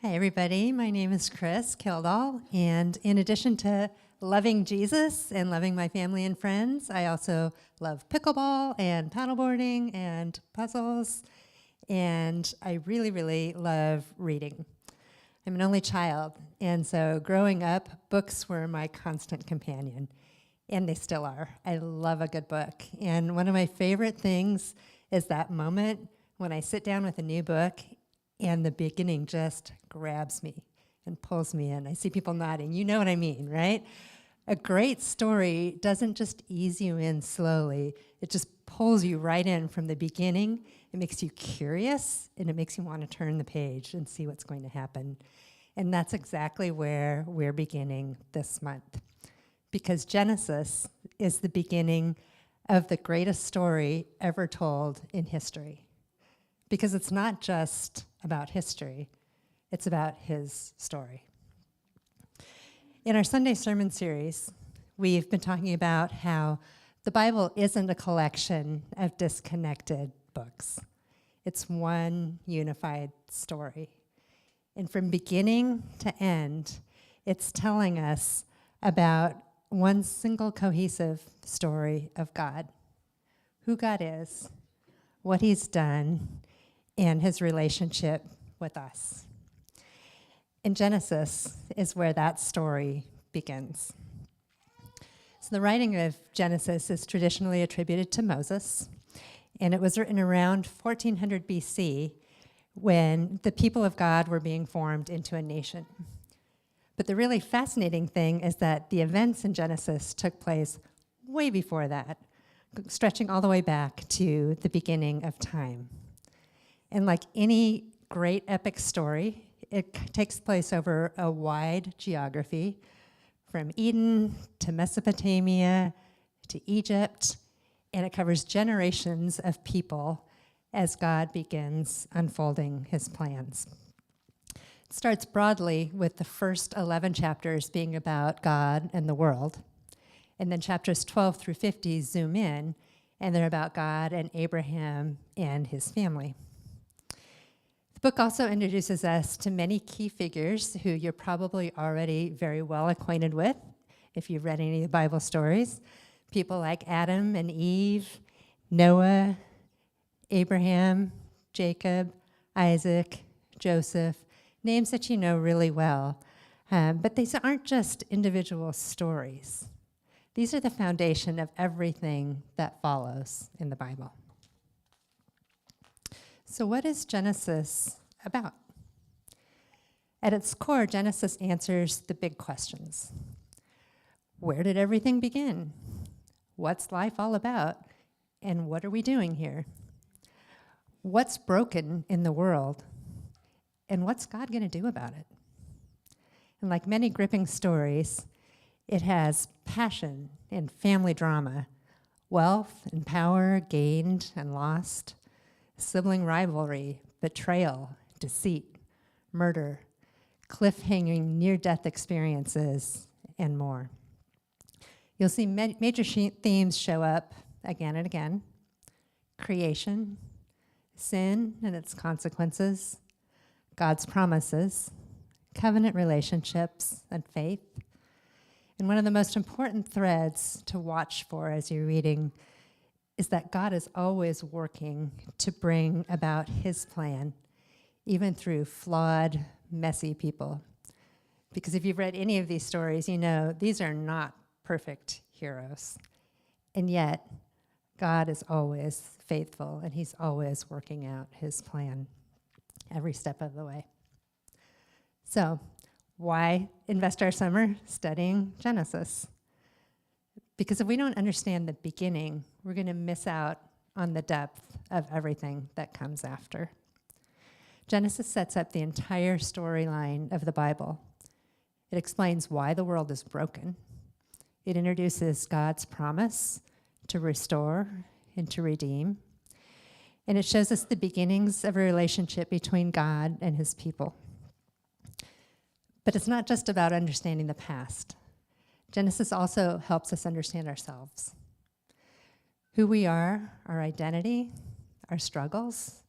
Hi, everybody. My name is Chris Kildall, and in addition to loving Jesus and loving my family and friends, I also love pickleball and paddleboarding and puzzles, and I really, really love reading. I'm an only child, and so growing up, books were my constant companion, and they still are. I love a good book, and one of my favorite things is that moment when I sit down with a new book and the beginning just grabs me and pulls me in. I see people nodding. You know what I mean, right? A great story doesn't just ease you in slowly. It just pulls you right in from the beginning. It makes you curious, and it makes you want to turn the page and see what's going to happen. And that's exactly where we're beginning this month. Because Genesis is the beginning of the greatest story ever told in history. Because it's not just about history, it's about his story. In our Sunday sermon series, we've been talking about how the Bible isn't a collection of disconnected books. It's one unified story. And from beginning to end, it's telling us about one single cohesive story of God, who God is, what he's done, and his relationship with us. And Genesis is where that story begins. So the writing of Genesis is traditionally attributed to Moses, and it was written around 1400 BC when the people of God were being formed into a nation. But the really fascinating thing is that the events in Genesis took place way before that, stretching all the way back to the beginning of time. And like any great epic story, it takes place over a wide geography, from Eden to Mesopotamia to Egypt, and it covers generations of people as God begins unfolding his plans. It starts broadly with the first 11 chapters being about God and the world, and then chapters 12 through 50 zoom in, and they're about God and Abraham and his family. The book also introduces us to many key figures who you're probably already very well acquainted with if you've read any of the Bible stories. People like Adam and Eve, Noah, Abraham, Jacob, Isaac, Joseph, names that you know really well. But these aren't just individual stories. These are the foundation of everything that follows in the Bible. So what is Genesis about? At its core, Genesis answers the big questions. Where did everything begin? What's life all about? And what are we doing here? What's broken in the world? And what's God going to do about it? And like many gripping stories, it has passion and family drama, wealth and power gained and lost, sibling rivalry, betrayal, deceit, murder, cliffhanging near-death experiences, and more. You'll see major themes show up again and again: creation, sin and its consequences, God's promises, covenant relationships, and faith. And one of the most important threads to watch for as you're reading is that God is always working to bring about his plan, even through flawed, messy people. Because if you've read any of these stories, you know these are not perfect heroes. And yet, God is always faithful, and he's always working out his plan every step of the way. So, why invest our summer studying Genesis? Because if we don't understand the beginning, we're going to miss out on the depth of everything that comes after. Genesis sets up the entire storyline of the Bible. It explains why the world is broken. It introduces God's promise to restore and to redeem. And it shows us the beginnings of a relationship between God and his people. But it's not just about understanding the past. Genesis also helps us understand ourselves, who we are, our identity, our struggles,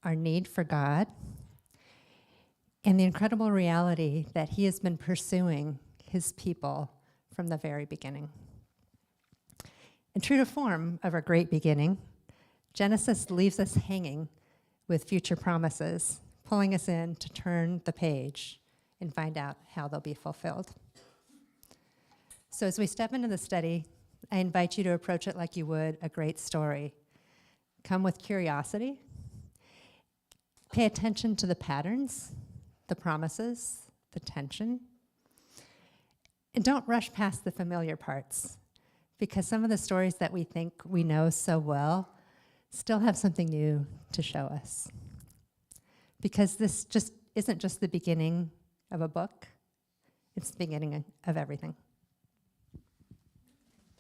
our need for God. and the incredible reality that he has been pursuing his people from the very beginning. And true to form of our great beginning, Genesis leaves us hanging with future promises, pulling us in to turn the page and find out how they'll be fulfilled. So as we step into the study, I invite you to approach it like you would a great story. Come with curiosity. Pay attention to the patterns, the promises, the tension. And don't rush past the familiar parts, because some of the stories that we think we know so well still have something new to show us. Because this just isn't just the beginning of a book, it's the beginning of everything.